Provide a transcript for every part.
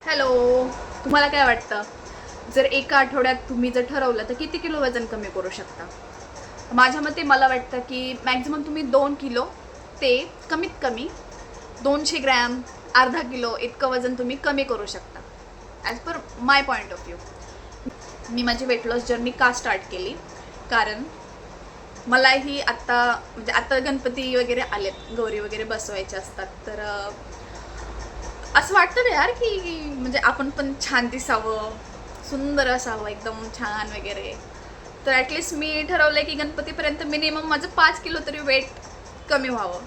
Hello. तुम्हाला काय वाटतं, जर एका आठवड्यात तुम्ही जर ठरवलं तर किती किलो वजन कमी करू शकता? माझ्या मते मला वाटतं की मॅक्झिमम तुम्ही 2 किलो ते कमीत कमी 200 ग्रॅम, अर्धा किलो इतकं वजन तुम्ही कमी करू शकता, as per my point of view. मी माझी वेट लॉस जर्नी का स्टार्ट केली, कारण मलाही आत्ता म्हणजे आता गणपती वगैरे आलेत, गौरी वगैरे बसवायचे असतात, तर असं वाटतं ना यार की म्हणजे आपण पण छान दिसावं, सुंदर असावं, एकदम छान वगैरे. तर ॲटलिस्ट मी ठरवलं की गणपतीपर्यंत मिनिमम माझं 5 किलो तरी वेट कमी व्हावं.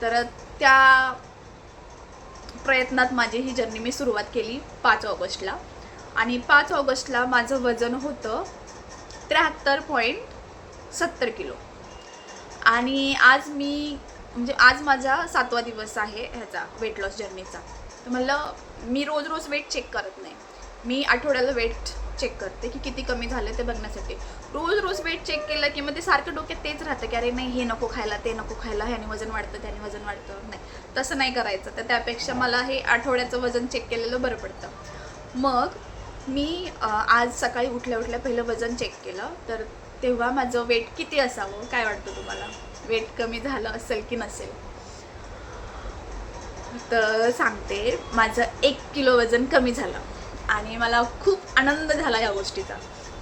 तर त्या प्रयत्नात माझी ही जर्नी मी सुरुवात केली 5 ऑगस्टला. आणि 5 ऑगस्टला माझं वजन होतं 73.70 किलो. आणि आज मी म्हणजे आज माझा 7वा दिवस आहे ह्याचा वेट लॉस जर्नीचा. तर म्हणलं मी रोज रोज वेट चेक करत नाही, मी आठवड्याला वेट चेक करते की किती कमी झालं ते बघण्यासाठी. रोज रोज वेट चेक केलं की मग ते सारखं डोक्यात तेच राहतं की अरे नाही, हे नको खायला, ते नको खायला, ह्याने वजन वाढतं, त्याने वजन वाढतं. नाही, तसं नाही करायचं. तर त्यापेक्षा मला हे आठवड्याचं वजन चेक केलेलं बरं पडतं. मग मी आज सकाळी उठल्या उठल्या पहिलं वजन चेक केलं, तर तेव्हा माझं वेट किती असावं काय वाटतं तुम्हाला? वेट कमी झालं असेल की नसेल? तर सांगते, माझं 1 किलो वजन कमी झालं आणि मला खूप आनंद झाला या गोष्टीचा,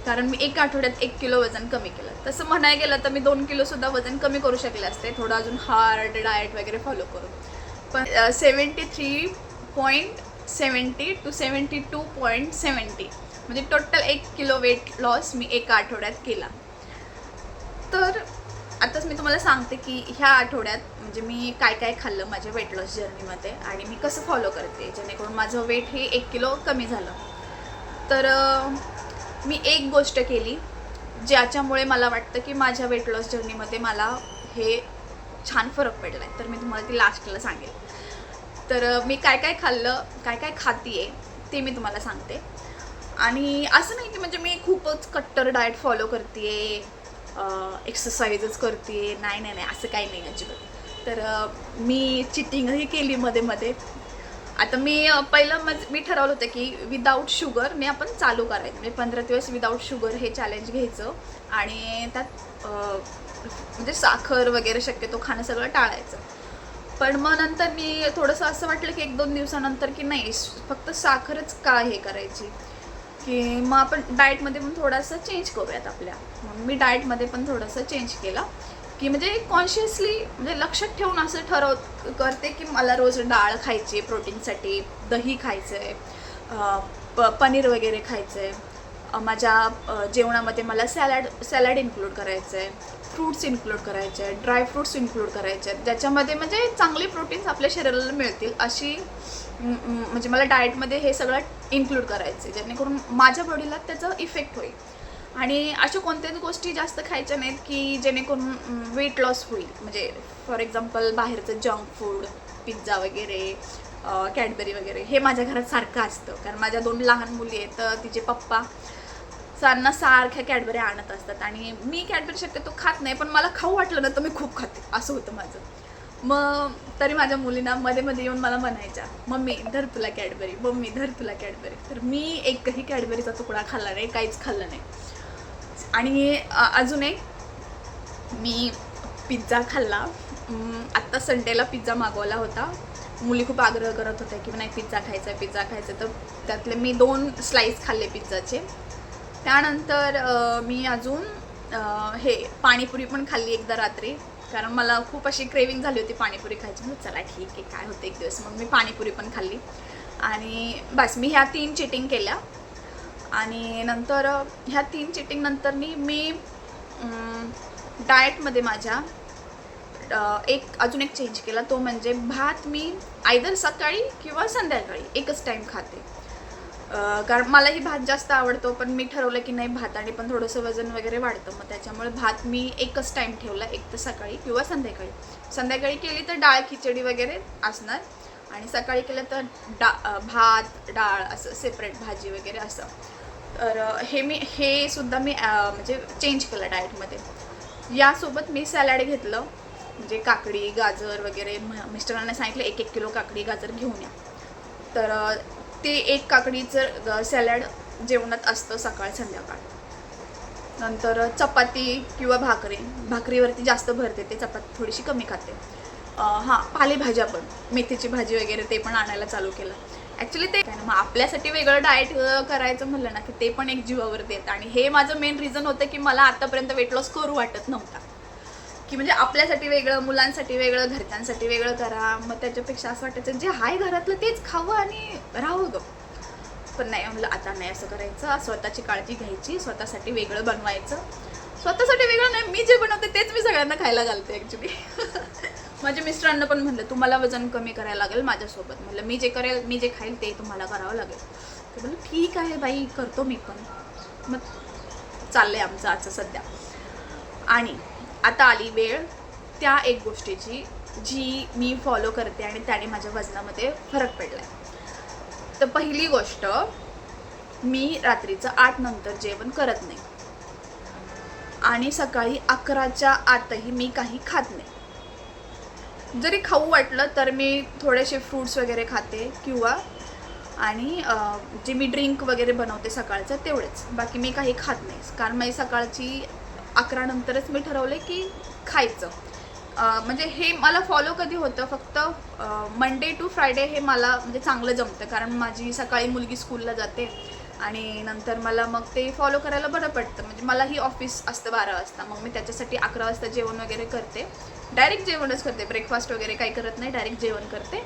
कारण मी एका आठवड्यात 1 किलो वजन कमी केलं. तसं म्हणायला गेलं तर मी 2 किलोसुद्धा वजन कमी करू शकले असते, थोडं अजून हार्ड डाएट वगैरे फॉलो करून. पण 73.70 टू 72.70 म्हणजे टोटल 1 किलो वेट लॉस मी एका आठवड्यात केला. तर आताच मी तुम्हाला सांगते की ह्या आठवड्यात म्हणजे मी काय काय खाल्लं माझ्या वेट लॉस जर्नीमध्ये आणि मी कसं फॉलो करते जेणेकरून माझं वेट हे 1 किलो कमी झालं. तर मी एक गोष्ट केली ज्याच्यामुळे मला वाटतं की माझ्या वेट लॉस जर्नीमध्ये मला हे छान फरक पडला आहे, तर मी तुम्हाला ती लास्टला सांगेल. तर मी काय काय खाल्लं, काय काय खाते ते मी तुम्हाला सांगते. आणि असं नाही की म्हणजे मी खूपच कट्टर डाएट फॉलो करते, एक्सरसाइजच करते, नाही नाही नाही, असं काही नाही अजिबात. तर मी चिटिंगही केली मध्ये मध्ये. आता मी पहिलं मी ठरवलं होतं की विदाऊट शुगरने आपण चालू करायचं, म्हणजे 15 दिवस विदाऊट शुगर हे चॅलेंज घ्यायचं आणि त्यात म्हणजे साखर वगैरे शक्यतो खाणं सगळं टाळायचं. पण मग नंतर मी थोडंसं असं वाटलं की 1-2 दिवसानंतर की नाही, फक्त साखरच का हे करायची, की मग आपण डाएटमध्ये पण थोडंसं चेंज करूयात आपल्या. मग मी डाएटमध्ये पण थोडंसं चेंज केलं, की म्हणजे कॉन्शियसली म्हणजे लक्षात ठेवून असं करते की मला रोज डाळ खायची प्रोटीनसाठी, दही खायचं आहे, पनीर वगैरे खायचं आहे, माझ्या जेवणामध्ये मला सॅलड इन्क्लूड करायचं आहे, फ्रूट्स इन्क्लूड करायचे आहेत, ड्रायफ्रूट्स इन्क्लूड करायचे आहेत, ज्याच्यामध्ये म्हणजे चांगले प्रोटीन्स आपल्या शरीराला मिळतील अशी म्हणजे मला डाएटमध्ये हे सगळं इन्क्लूड करायचं आहे, जेणेकरून माझ्या बॉडीला त्याचा इफेक्ट होईल. आणि अशा कोणत्याच गोष्टी जास्त खायच्या नाहीत की जेणेकरून वेट लॉस होईल. म्हणजे फॉर एक्झाम्पल बाहेरचं जंक फूड, पिझ्झा वगैरे, कॅडबरी वगैरे हे माझ्या घरात सारखं असतं, कारण माझ्या 2 लहान मुली आहेत, तर तिचे पप्पा सारना सारख्या कॅडबरी आणत असतात आणि मी कॅडबरी शक्यतो खात नाही, पण मला खाऊ वाटलं ना तर मी खूप खाते, असं होतं माझं. मग तरी माझ्या मुलींना मध्ये मध्ये येऊन मला म्हणायच्या, मम्मी धर तुला कॅडबरी, मम्मी धर तुला कॅडबरी. तर मी एकही कॅडबरीचा तुकडा खाल्ला नाही, काहीच खाल्लं नाही. आणि अजून एक, मी पिझ्झा खाल्ला. आत्ता संडेला पिझ्झा मागवला होता. मुली खूप आग्रह करत होत्या की नाही पिझ्झा खायचा आहे, पिझ्झा खायचा आहे, तर त्यातले मी 2 स्लाईस खाल्ले पिझ्झाचे. त्यानंतर मी अजून हे पाणीपुरी पण खाल्ली एकदा रात्री, कारण मला खूप अशी क्रेविंग झाली होती पाणीपुरी खायची. मग चला ठीक आहे, काय होतं एक दिवस, मग मी पाणीपुरी पण खाल्ली. आणि बस मी ह्या 3 चिटिंग केल्या. आणि नंतर ह्या 3 चिटिंग नंतर मी डाएटमध्ये माझ्या अजून एक चेंज केला, तो म्हणजे भात मी आयदर सकाळी किंवा संध्याकाळी एकच टाईम खाते. कारण मलाही भात जास्त आवडतो, पण मी ठरवलं की नाही, भाताने पण थोडंसं वजन वगैरे वाढतं, मग त्याच्यामुळे भात मी एकच टाईम ठेवला, एक तर सकाळी किंवा संध्याकाळी. संध्याकाळी केली तर डाळ खिचडी वगैरे असणार, आणि सकाळी केलं तर भात डाळ असं सेपरेट भाजी वगैरे असं. तर हे सुद्धा मी म्हणजे चेंज केलं डाएटमध्ये. यासोबत मी सॅलड घेतलं, म्हणजे काकडी गाजर वगैरे. मिस्टरांना सांगितलं 1-1 किलो काकडी गाजर घेऊन या. तर ते एक काकडीचं सॅलड जेवणात असतं सकाळ संध्याकाळ. नंतर चपाती किंवा भाकरीवरती जास्त भर देते, चपाती थोडीशी कमी खाते. हां, पालेभाज्या पण, मेथीची भाजी वगैरे ते पण आणायला चालू केलं. ॲक्च्युली ते मग आपल्यासाठी वेगळं डाएट करायचं म्हणलं ना की ते पण एक जीवावर देत. आणि हे माझं मेन रिझन होतं की मला आतापर्यंत वेट लॉस करू वाटत नव्हता, की म्हणजे आपल्यासाठी वेगळं, मुलांसाठी वेगळं, घरच्यांसाठी वेगळं करा. मग त्याच्यापेक्षा असं वाटायचं जे आहे घरातलं तेच खावं आणि राहावं गं. पण नाही, म्हणलं आता नाही असं करायचं, स्वतःची काळजी घ्यायची, स्वतःसाठी वेगळं बनवायचं. स्वतःसाठी वेगळं नाही, मी जे बनवते तेच मी सगळ्यांना खायला घालते ॲक्च्युली. माझ्या मिस्टरांना पण म्हणलं तुम्हाला वजन कमी करायला लागेल माझ्यासोबत. म्हणलं मी जे करेल, मी जे खाईल ते तुम्हाला करावं लागेल. ते म्हणलं ठीक आहे बाई, करतो मी पण. मग चाललंय आमचं आजचं सध्या. आणि आता आली वेळ त्या एक गोष्टीची जी मी फॉलो करते आणि त्याने माझ्या वजनामध्ये फरक पडला आहे. तर पहिली गोष्ट, मी रात्रीचं 8 नंतर जेवण करत नाही आणि सकाळी 11च्या आतही मी काही खात नाही. जरी खाऊ वाटलं तर मी थोडेसे फ्रूट्स वगैरे खाते किंवा आणि जे मी ड्रिंक वगैरे बनवते सकाळचं तेवढेच, बाकी मी काही खात नाही. कारण मी सकाळची 11 नंतरच मी ठरवलं की खायचं. म्हणजे हे मला फॉलो कधी होतं, फक्त मंडे टू फ्रायडे हे मला म्हणजे चांगलं जमतं, कारण माझी सकाळी मुलगी स्कूलला जाते आणि नंतर मला मग ते फॉलो करायला बरं पडतं. म्हणजे मलाही ऑफिस असतं 12 वाजता, मग मी त्याच्यासाठी 11 वाजता जेवण वगैरे करते. डायरेक्ट जेवणच करते, ब्रेकफास्ट वगैरे काही करत नाही, डायरेक्ट जेवण करते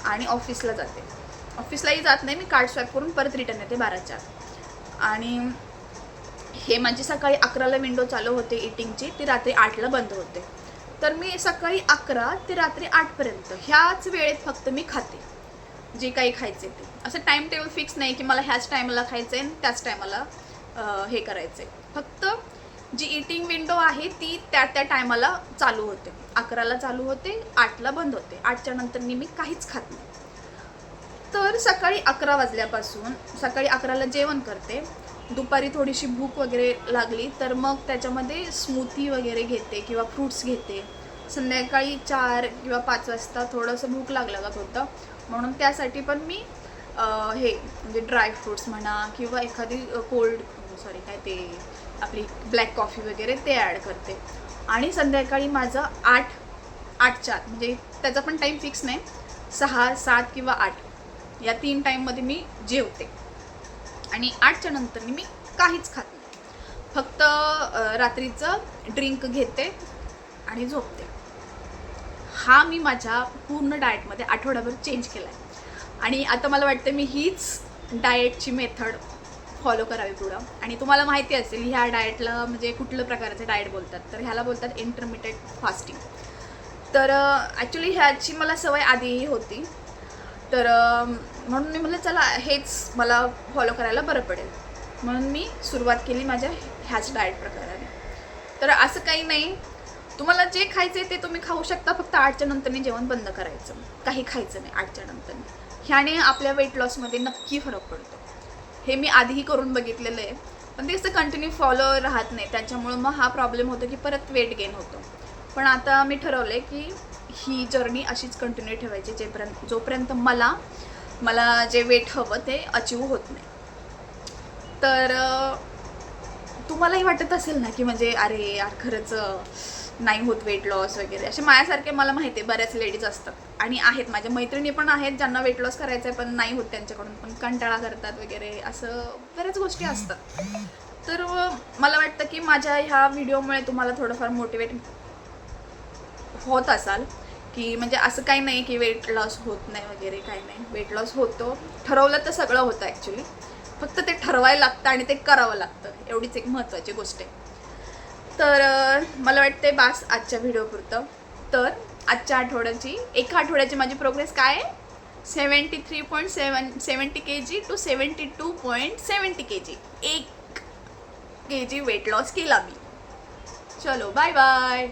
आणि ऑफिसला जाते. ऑफिसलाही जात नाही मी, कार्ड स्वॅप करून परत रिटर्न येते 12च्या. आणि हे माझी सकाळी 11ला विंडो चालू होते इटिंगची, ती रात्री 8ला बंद होते. तर मी सकाळी 11 ते रात्री 8पर्यंत ह्याच वेळेत फक्त मी खाते जे काही खायचे ते. असं टाईम टेबल फिक्स नाही की मला ह्याच टायमाला खायचं आहे आणि त्याच टायमाला हे करायचं आहे. फक्त जी इटिंग विंडो आहे ती त्या टायमाला चालू होते. 11ला चालू होते, 8ला बंद होते. 8च्या नंतर मी काहीच खात नाही. तर सकाळी 11 वाजल्यापासून सकाळी 11ला जेवण करते. दुपारी थोडीशी भूक वगैरे लागली तर मग त्याच्यामध्ये स्मूथी वगैरे घेते किंवा फ्रूट्स घेते. संध्याकाळी 4 किंवा 5 वाजता थोडंसं भूक लागत होतं, म्हणून त्यासाठी पण मी हे म्हणजे ड्रायफ्रूट्स म्हणा किंवा एखादी काय ते आपली ब्लॅक कॉफी वगैरे ते ॲड करते. आणि संध्याकाळी माझं 8च्या आत, म्हणजे त्याचा पण टाईम फिक्स नाही, 6, 7 किंवा 8 या 3 टाईममध्ये मी जेवते. आणि 8च्या नंतर मी काहीच खात नाही, फक्त रात्रीचं ड्रिंक घेते आणि झोपते. हा मी माझ्या पूर्ण डाएटमध्ये आठवड्याभर चेंज केला आहे. आणि आता मला वाटतं मी हीच डाएटची मेथड फॉलो करावी पुढं. आणि तुम्हाला माहिती असेल ह्या डाएटला म्हणजे कुठल्या प्रकारचे डाएट बोलतात, तर ह्याला बोलतात इंटरमिटेंट फास्टिंग. तर ॲक्च्युली ह्याची मला सवय आधीही होती, तर म्हणून मी म्हटलं चला हेच मला फॉलो करायला बरं पडेल, म्हणून मी सुरुवात केली माझ्या ह्याच डाएट प्रकाराने. तर असं काही नाही, तुम्हाला जे खायचं आहे ते तुम्ही खाऊ शकता, फक्त 8च्या नंतरनी जेवण बंद करायचं, काही खायचं नाही 8च्या नंतर. ह्याने आपल्या वेट लॉसमध्ये नक्की फरक पडतो. हे मी आधीही करून बघितलेलं आहे, पण ते असं कंटिन्यू फॉलो राहत नाही, त्याच्यामुळं मग हा प्रॉब्लेम होतो की परत वेट गेन होतो. पण आता मी ठरवलं आहे की ही जर्नी अशीच कंटिन्यू ठेवायची जोपर्यंत मला जे वेट हवं ते अचीव होत नाही. तर तुम्हालाही वाटत असेल ना की म्हणजे अरे यार खरंच नाही होत वेट लॉस वगैरे, असे माझ्यासारखे मला माहिती आहे बऱ्याच लेडीज असतात आणि आहेत, माझ्या मैत्रिणी पण आहेत ज्यांना वेट लॉस करायचं आहे पण नाही होत त्यांच्याकडून, पण कंटाळा करतात वगैरे, असं बऱ्याच गोष्टी असतात. तर मला वाटतं की माझ्या ह्या व्हिडिओमुळे तुम्हाला थोडंफार मोटिवेट होत असाल की म्हणजे असं काही नाही की वेट लॉस होत नाही वगैरे, काही नाही, वेट लॉस होतो. ठरवलं तर सगळं होतं ॲक्च्युली, फक्त ते ठरवायला लागतं आणि ते करावं लागतं, एवढीच एक महत्त्वाची गोष्ट आहे. तर मला वाटते बास आजच्या व्हिडिओपुरतं. तर आजच्या एका आठवड्याची माझी प्रोग्रेस काय आहे, 73.70 kg to 72.70 kg, 1 kg weight loss केला मी. चलो बाय बाय.